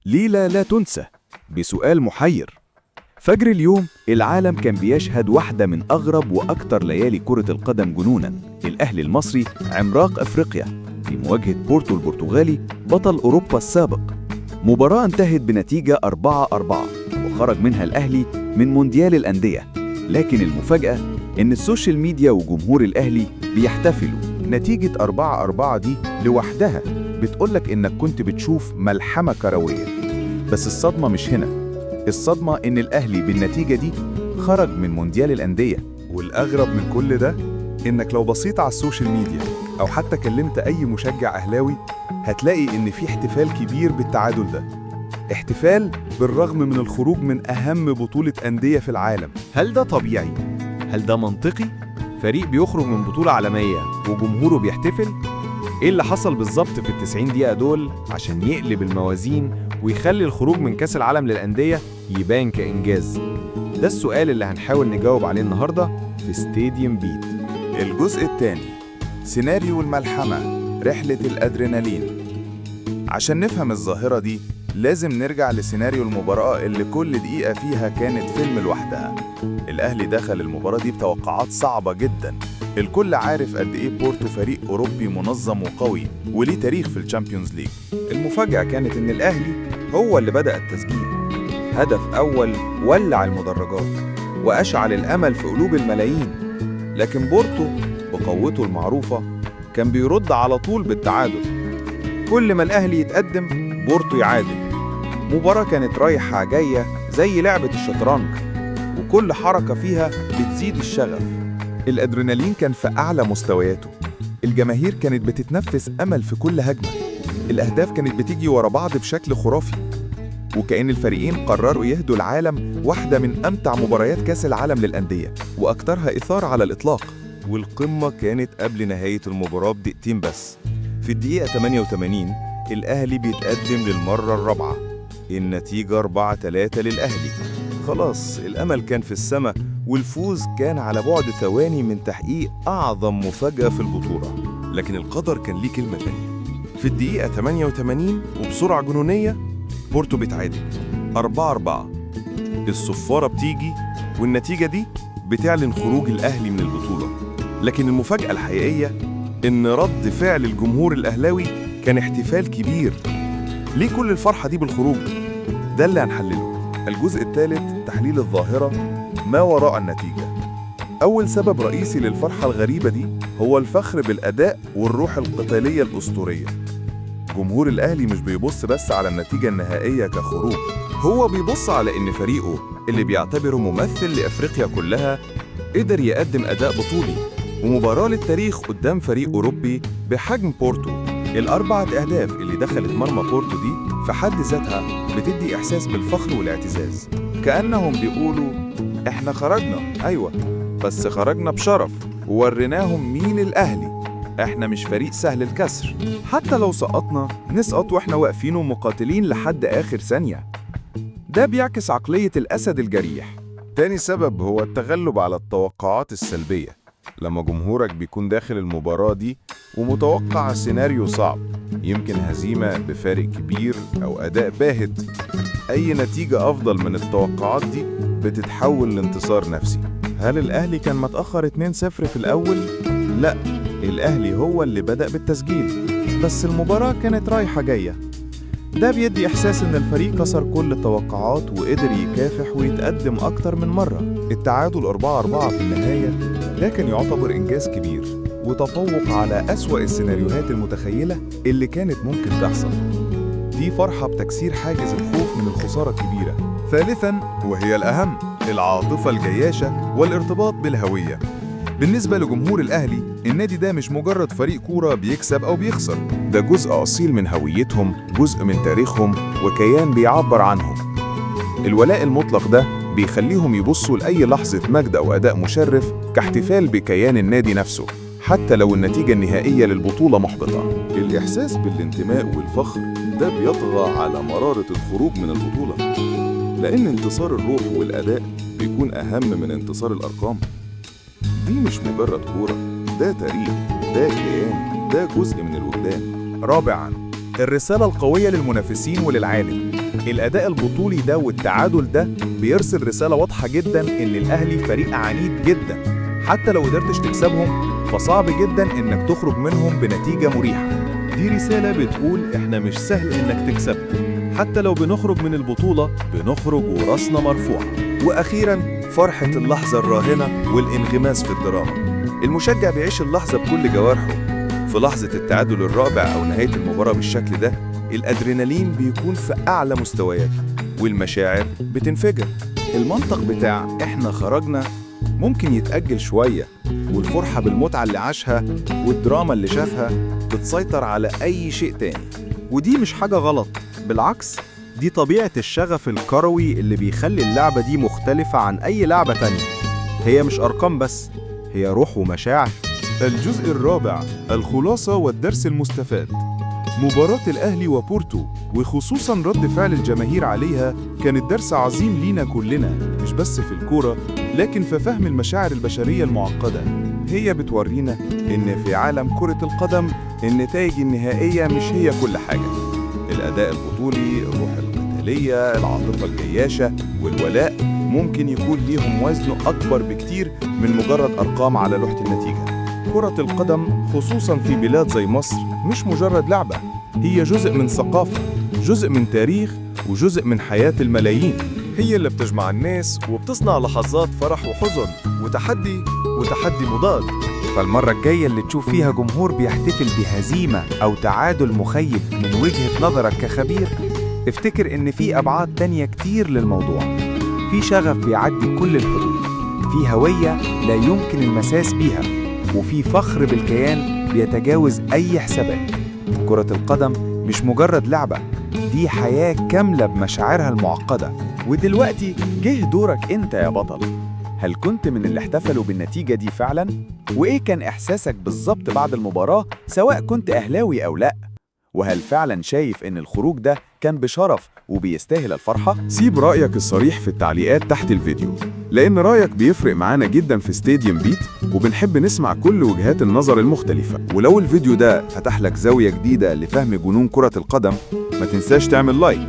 ليلة لا تنسى بسؤال محير. فجر اليوم العالم كان بيشهد واحدة من أغرب وأكتر ليالي كرة القدم جنوناً. الأهلي المصري عملاق أفريقيا في مواجهة بورتو البرتغالي بطل أوروبا السابق. مباراة انتهت بنتيجة 4-4 وخرج منها الأهلي من مونديال الأندية. لكن المفاجأة إن السوشيال ميديا وجمهور الأهلي بيحتفلوا. نتيجة 4-4 دي لوحدها بتقولك إنك كنت بتشوف ملحمة كروية. بس الصدمة مش هنا، الصدمة إن الأهلي بالنتيجة دي خرج من مونديال الأندية. والأغرب من كل ده إنك لو بصيت على السوشيال ميديا أو حتى كلمت أي مشجع أهلاوي هتلاقي إن في احتفال كبير بالتعادل ده. احتفال بالرغم من الخروج من أهم بطولة أندية في العالم. هل ده طبيعي؟ هل ده منطقي؟ فريق بيخرج من بطولة عالمية وجمهوره بيحتفل؟ إيه اللي حصل بالظبط في ال90 دقيقة دول عشان يقلب الموازين ويخلي الخروج من كأس العالم للأندية يبان كإنجاز؟ ده السؤال اللي هنحاول نجاوب عليه النهاردة في ستاديوم بيت. الجزء الثاني، سيناريو الملحمة، رحلة الأدرينالين. عشان نفهم الظاهرة دي لازم نرجع لسيناريو المباراة اللي كل دقيقة فيها كانت فيلم لوحدها. الأهلي دخل المباراة دي بتوقعات صعبة جدا. الكل عارف قد إيه بورتو فريق أوروبي منظم وقوي وليه تاريخ في الشامبيونز ليج. المفاجأة كانت إن الأهلي هو اللي بدأ التسجيل. هدف أول ولع المدرجات وأشعل الأمل في قلوب الملايين. لكن بورتو بقوته المعروفة كان بيرد على طول بالتعادل. كل ما الأهلي يتقدم بورتو يعادل. مباراة كانت رايحة جاية زي لعبة الشطرنج، وكل حركة فيها بتزيد الشغف. الأدرينالين كان في أعلى مستوياته. الجماهير كانت بتتنفس أمل في كل هجمة. الأهداف كانت بتيجي ورا بعض بشكل خرافي، وكأن الفريقين قرروا يهدوا العالم واحدة من أمتع مباريات كأس العالم للأندية وأكثرها إثارة على الإطلاق. والقمة كانت قبل نهاية المباراة بدقيقتين بس. في الدقيقة 88 الأهلي بيتقدم للمرة الرابعة. النتيجة 4-3 للأهلي. خلاص الأمل كان في السماء، والفوز كان على بعد ثواني من تحقيق أعظم مفاجأة في البطولة. لكن القدر كان ليه كلمة تانية. في الدقيقة 88 وبسرعة جنونية بورتو بتعادل 4-4. الصفارة بتيجي والنتيجة دي بتعلن خروج الأهلي من البطولة. لكن المفاجأة الحقيقية إن رد فعل الجمهور الأهلاوي كان احتفال كبير. ليه كل الفرحة دي بالخروج؟ ده اللي هنحلله. الجزء الثالث، تحليل الظاهرة ما وراء النتيجة. أول سبب رئيسي للفرحة الغريبة دي هو الفخر بالأداء والروح القتالية الأسطورية. جمهور الأهلي مش بيبص بس على النتيجة النهائية كخروج، هو بيبص على إن فريقه اللي بيعتبره ممثل لأفريقيا كلها قدر يقدم أداء بطولي ومباراة للتاريخ قدام فريق أوروبي بحجم بورتو. الأربعة أهداف اللي دخلت مرمى بورتو دي في حد ذاتها بتدي إحساس بالفخر والاعتزاز. كأنهم بيقولوا إحنا خرجنا، أيوة، بس خرجنا بشرف ووريناهم مين الأهلي. إحنا مش فريق سهل الكسر، حتى لو سقطنا نسقط وإحنا واقفين ومقاتلين لحد آخر ثانية. ده بيعكس عقلية الأسد الجريح. تاني سبب هو التغلب على التوقعات السلبية. لما جمهورك بيكون داخل المباراة دي ومتوقع سيناريو صعب، يمكن هزيمة بفارق كبير أو أداء باهت، أي نتيجة أفضل من التوقعات دي بتتحول لانتصار نفسي. هل الأهلي كان متأخر 2-0 في الأول؟ لا، الأهلي هو اللي بدأ بالتسجيل، بس المباراة كانت رايحة جاية. ده بيدي إحساس إن الفريق كسر كل التوقعات وقدر يكافح ويتقدم أكتر من مرة. التعادل 4-4 في النهاية ده كان يعتبر إنجاز كبير وتفوق على أسوأ السيناريوهات المتخيلة اللي كانت ممكن تحصل. دي فرحة بتكسير حاجز الخوف من الخسارة الكبيرة. ثالثاً وهي الأهم، العاطفة الجياشة والارتباط بالهوية. بالنسبة لجمهور الأهلي، النادي ده مش مجرد فريق كورة بيكسب أو بيخسر، ده جزء أصيل من هويتهم، جزء من تاريخهم، وكيان بيعبر عنهم. الولاء المطلق ده بيخليهم يبصوا لأي لحظة مجد أو أداء مشرف كاحتفال بكيان النادي نفسه، حتى لو النتيجة النهائية للبطولة محبطة. الإحساس بالانتماء والفخر ده بيطغى على مرارة الخروج من البطولة، لأن انتصار الروح والأداء بيكون أهم من انتصار الأرقام. دي مش مجرد كورة، ده تاريخ، ده كيان، ده جزء من الوجدان. رابعاً، الرسالة القوية للمنافسين وللعالم. الأداء البطولي ده والتعادل ده بيرسل رسالة واضحة جدا إن الأهلي فريق عنيد جدا. حتى لو قدرتش تكسبهم فصعب جدا إنك تخرج منهم بنتيجة مريحة. دي رسالة بتقول إحنا مش سهل إنك تكسبنا، حتى لو بنخرج من البطولة بنخرج وراسنا مرفوعة. وأخيرا فرحة اللحظة الراهنة والانغماس في الدراما. المشجع بيعيش اللحظة بكل جوارحه. في لحظة التعادل الرابع أو نهاية المباراة بالشكل ده الأدرينالين بيكون في أعلى مستوياته والمشاعر بتنفجر. المنطق بتاع إحنا خرجنا ممكن يتأجل شوية، والفرحة بالمتعة اللي عاشها والدراما اللي شافها بتسيطر على أي شيء تاني. ودي مش حاجة غلط، بالعكس دي طبيعة الشغف الكروي اللي بيخلي اللعبة دي مختلفة عن أي لعبة تانية. هي مش أرقام بس، هي روح ومشاعر. الجزء الرابع، الخلاصة والدرس المستفاد. مباراة الأهلي وبورتو وخصوصاً رد فعل الجماهير عليها كانت درس عظيم لينا كلنا، مش بس في الكورة لكن في فهم المشاعر البشرية المعقدة. هي بتورينا إن في عالم كرة القدم النتائج النهائية مش هي كل حاجة. الأداء البطولي، الروح القتالية، العاطفة الجياشة والولاء ممكن يكون ليهم وزن أكبر بكتير من مجرد أرقام على لوحة النتيجة. كرة القدم خصوصاً في بلاد زي مصر مش مجرد لعبة، هي جزء من ثقافة، جزء من تاريخ، وجزء من حياة الملايين. هي اللي بتجمع الناس وبتصنع لحظات فرح وحزن وتحدي مضاد. فالمرة الجاية اللي تشوف فيها جمهور بيحتفل بهزيمة أو تعادل مخيب من وجهة نظرك كخبير، افتكر إن في أبعاد تانية كتير للموضوع. في شغف بيعدي كل الحدود، في هوية لا يمكن المساس بيها، وفي فخر بالكيان بيتجاوز أي حسابات. كرة القدم مش مجرد لعبة، دي حياة كاملة بمشاعرها المعقدة. ودلوقتي جه دورك انت يا بطل. هل كنت من اللي احتفلوا بالنتيجة دي فعلا؟ وإيه كان إحساسك بالظبط بعد المباراة سواء كنت أهلاوي أو لأ؟ وهل فعلا شايف إن الخروج ده كان بشرف وبيستاهل الفرحة؟ سيب رأيك الصريح في التعليقات تحت الفيديو، لأن رأيك بيفرق معانا جدا في ستاديوم بيت، وبنحب نسمع كل وجهات النظر المختلفة. ولو الفيديو ده فتح لك زاوية جديدة لفهم جنون كرة القدم، ما تنساش تعمل لايك،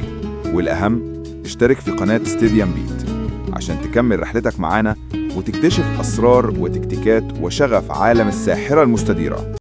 والأهم اشترك في قناة ستاديوم بيت عشان تكمل رحلتك معانا وتكتشف أسرار وتكتيكات وشغف عالم الساحرة المستديرة.